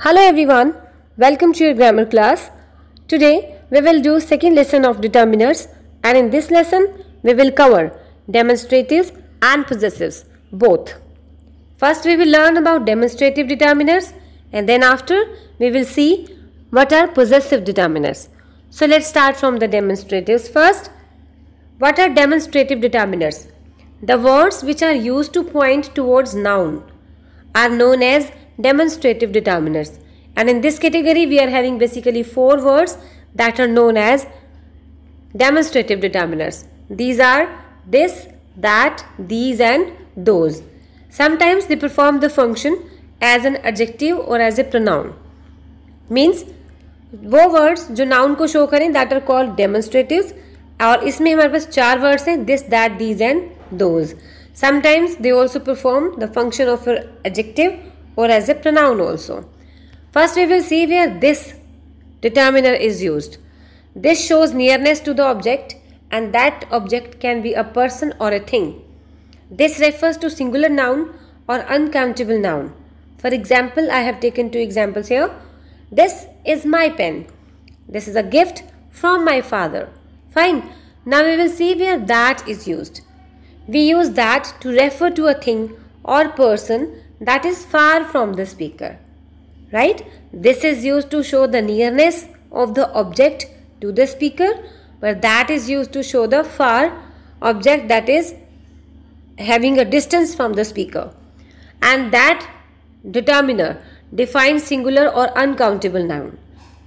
Hello everyone, welcome to your grammar class. Today we will do second lesson of determiners, and in this lesson we will cover demonstratives and possessives both. First we will learn about demonstrative determiners, and then after we will see what are possessive determiners. So let's start from the demonstratives first. What are demonstrative determiners? The words which are used to point towards noun are known as demonstrative determiners, and in this category we are having basically four words that are known as demonstrative determiners. These are this, that, these and those. Sometimes they perform the function as an adjective or as a pronoun. Means वो words जो noun को show करें that are called demonstratives, और इसमें हमारे पास चार words हैं this, that, these and those. Sometimes they also perform the function of an adjective or as a pronoun also. First we will see where this determiner is used. This shows nearness to the object, and that object can be a person or a thing. This refers to singular noun or uncountable noun. For example, I have taken two examples here. This is my pen. This is a gift from my father. Fine. Now we will see where that is used. We use that to refer to a thing or person that is far from the speaker. Right? This is used to show the nearness of the object to the speaker, but that is used to show the far object that is having a distance from the speaker. And that determiner defines singular or uncountable noun.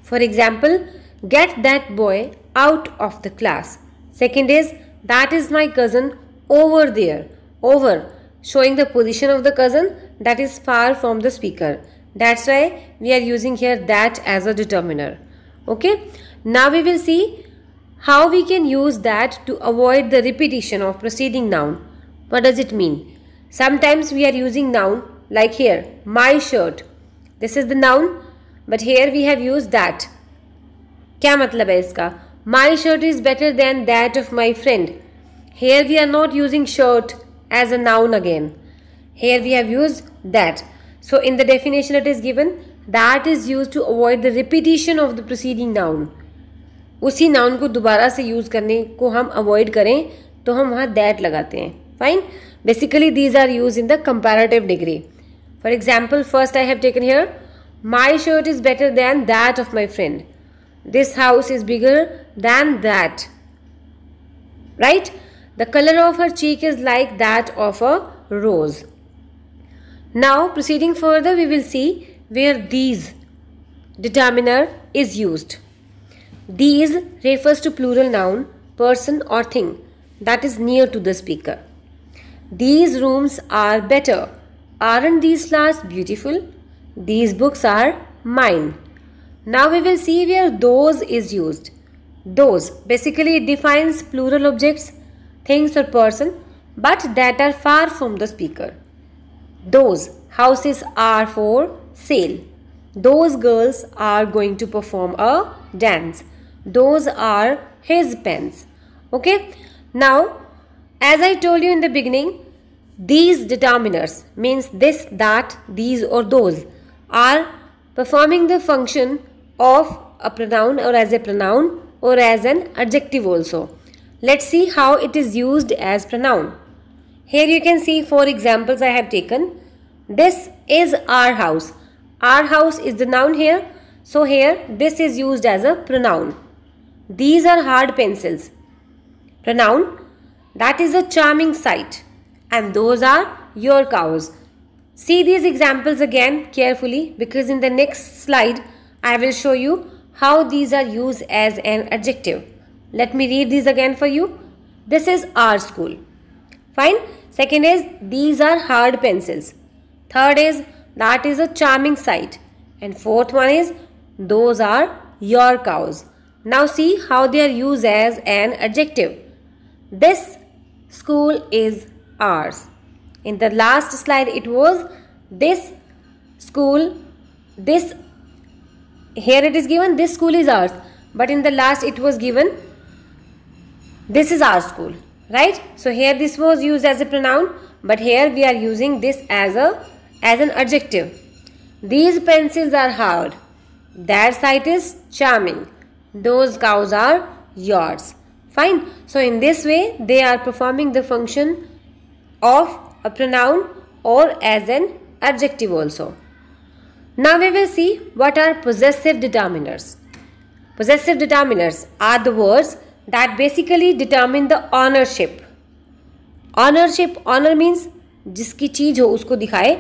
For example, get that boy out of the class. Second is that is my cousin over there. Over showing the position of the cousin that is far from the speaker. That's why we are using here that as a determiner. Okay. Now we will see how we can use that to avoid the repetition of preceding noun. What does it mean? Sometimes we are using noun like here, my shirt. This is the noun, but here we have used that. क्या मतलब है इसका? My shirt is better than that of my friend. Here we are not using shirt as a noun again. Here we have used that. So in the definition it is given that is used to avoid the repetition of the preceding noun. उसी noun को दोबारा से use करने को हम avoid करें तो हम वहाँ that लगाते हैं. Fine. Basically these are used in the comparative degree. For example, first I have taken here, my shirt is better than that of my friend. This house is bigger than that. Right? The color of her cheek is like that of a rose. Now proceeding further, we will see where these determiner is used. These refers to plural noun, person or thing that is near to the speaker. These rooms are better. Aren't these flowers beautiful? These books are mine. Now we will see where those is used. Those basically it defines plural objects, things or person, but that are far from the speaker. Those houses are for sale. Those girls are going to perform a dance. Those are his pens. Okay. Now, as I told you in the beginning, these determiners means this, that, these or those are performing the function of a pronoun or as a pronoun or as an adjective also. Let's see how it is used as pronoun. Here you can see four examples I have taken. This is our house. Our house is the noun here. So here this is used as a pronoun. These are hard pencils. Pronoun. That is a charming sight. And those are your cows. See these examples again carefully, because in the next slide I will show you how these are used as an adjective. Let me read these again for you. This is our school. Fine. Second is these are hard pencils. Third is that is a charming sight. And fourth one is those are your cows. Now see how they are used as an adjective. This school is ours. In the last slide it was this school, this, here it is given this school is ours, but in the last it was given this is our school. Right? So here this was used as a pronoun, but here we are using this as an adjective. These pencils are hard. That sight is charming. Those cows are yours. Fine. So in this way they are performing the function of a pronoun or as an adjective also. Now we will see what are possessive determiners. Possessive determiners are the words that basically determine the ownership. Ownership, honor means जिसकी चीज हो उसको दिखाए,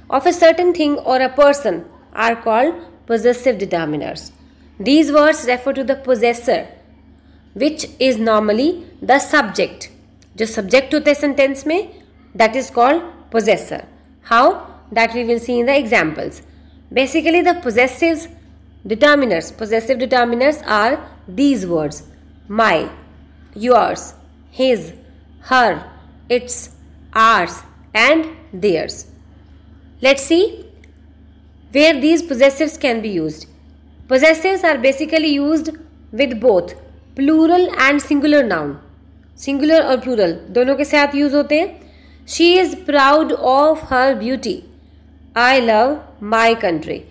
of a certain thing or a person are called possessive determiners. These words refer to the possessor, which is normally the subject. जो subject होता है sentence में, that is called possessor. How? That we will see in the examples. Basically the possessive determiners are these words: my, yours, his, her, its, ours and theirs. Let's see where these possessives can be used. Possessives are basically used with both plural and singular noun. Singular और plural दोनों के साथ use होते हैं. She is proud of her beauty. I love my country.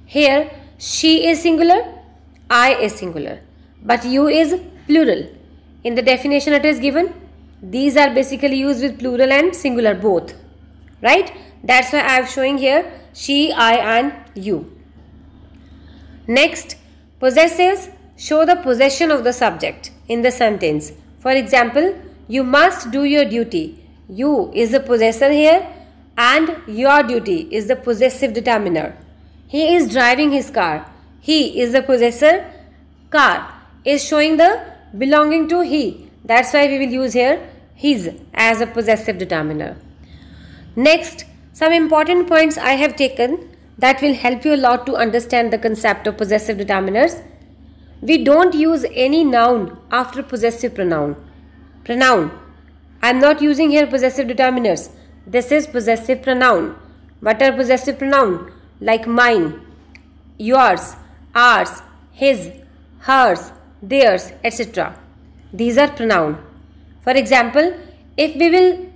Here she is singular, I is singular, but you is plural. In the definition it is given. These are basically used with plural and singular both. Right? That's why I am showing here she, I and you. Next, possessives show the possession of the subject in the sentence. For example, you must do your duty. You is the possessor here and your duty is the possessive determiner. He is driving his car. He is the possessor. Car is showing the belonging to he. That's why we will use here his as a possessive determiner. Next, some important points I have taken that will help you a lot to understand the concept of possessive determiners. We don't use any noun after possessive pronoun. I am not using here possessive determiners. This is possessive pronoun. What are possessive pronoun? Like mine, yours, ours, his, hers, theirs, etc. These are pronoun. For example, if we will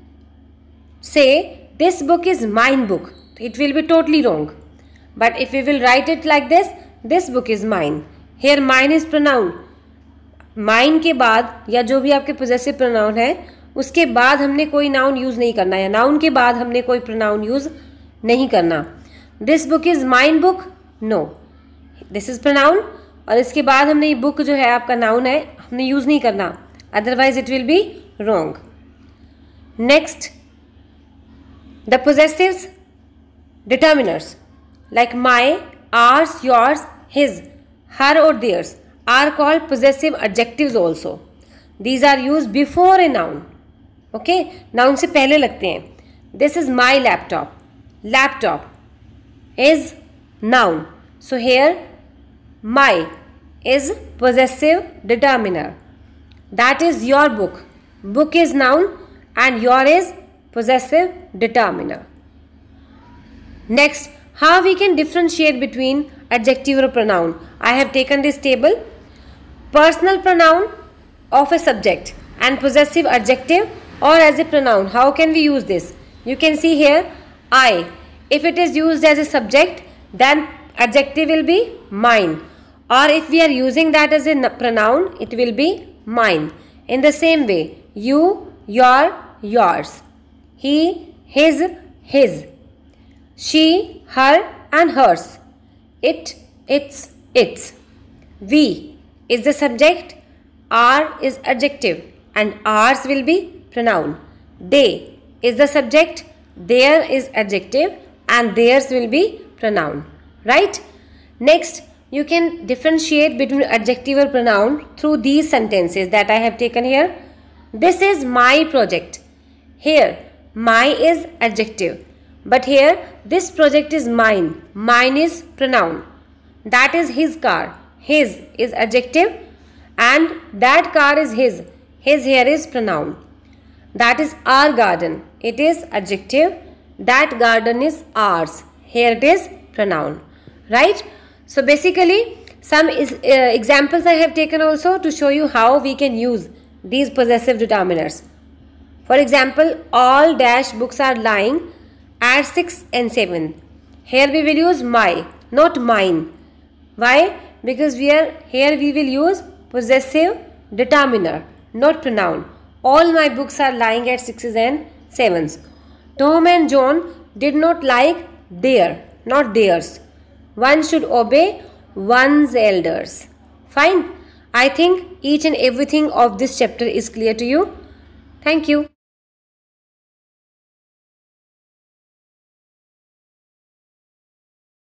say this book is mine book, it will be totally wrong. But if we will write it like this book is mine. Here mine is pronoun. Mine के बाद या जो भी आपके possessive pronoun है उसके बाद हमने कोई noun use नहीं करना या noun के बाद हमने कोई pronoun use नहीं करना. This book is mine book? No. This is pronoun और इसके बाद हमने ये book जो है आपका noun है हमने use नहीं करना. Otherwise it will be wrong. Next, the possessive determiners like my, ours, yours, his, her or theirs are called possessive adjectives also. These are used before a noun. Okay, noun से पहले लगते हैं. This is my laptop. Laptop is noun. So here my is possessive determiner. That is your book. Book is noun and your is possessive determiner. Next, how we can differentiate between adjective or pronoun. I have taken this table. Personal pronoun of a subject and possessive adjective or as a pronoun. How can we use this? You can see here I. If it is used as a subject, then adjective will be mine. Or if we are using that as a pronoun, it will be mine. In the same way, you, your, yours. He, his, his. She, her and hers. It, its. We is the subject, our is adjective and ours will be pronoun. They is the subject, their is adjective and theirs will be pronoun. Right? Next, you can differentiate between adjective or pronoun through these sentences that I have taken here. This is my project. Here, my is adjective. But here, this project is mine. Mine is pronoun. That is his car. His is adjective and that car is his. His here is pronoun. That is our garden. It is adjective. That garden is ours. Here it is pronoun. Right? So basically, some examples I have taken also to show you how we can use these possessive determiners. For example, all dash books are lying at 6 and 7. Here we will use my, not mine. Why? Because here we will use possessive determiner, not pronoun. All my books are lying at 6s and 7s. Tom and John did not like their, not theirs. One should obey one's elders. Fine. I think each and everything of this chapter is clear to you. Thank you.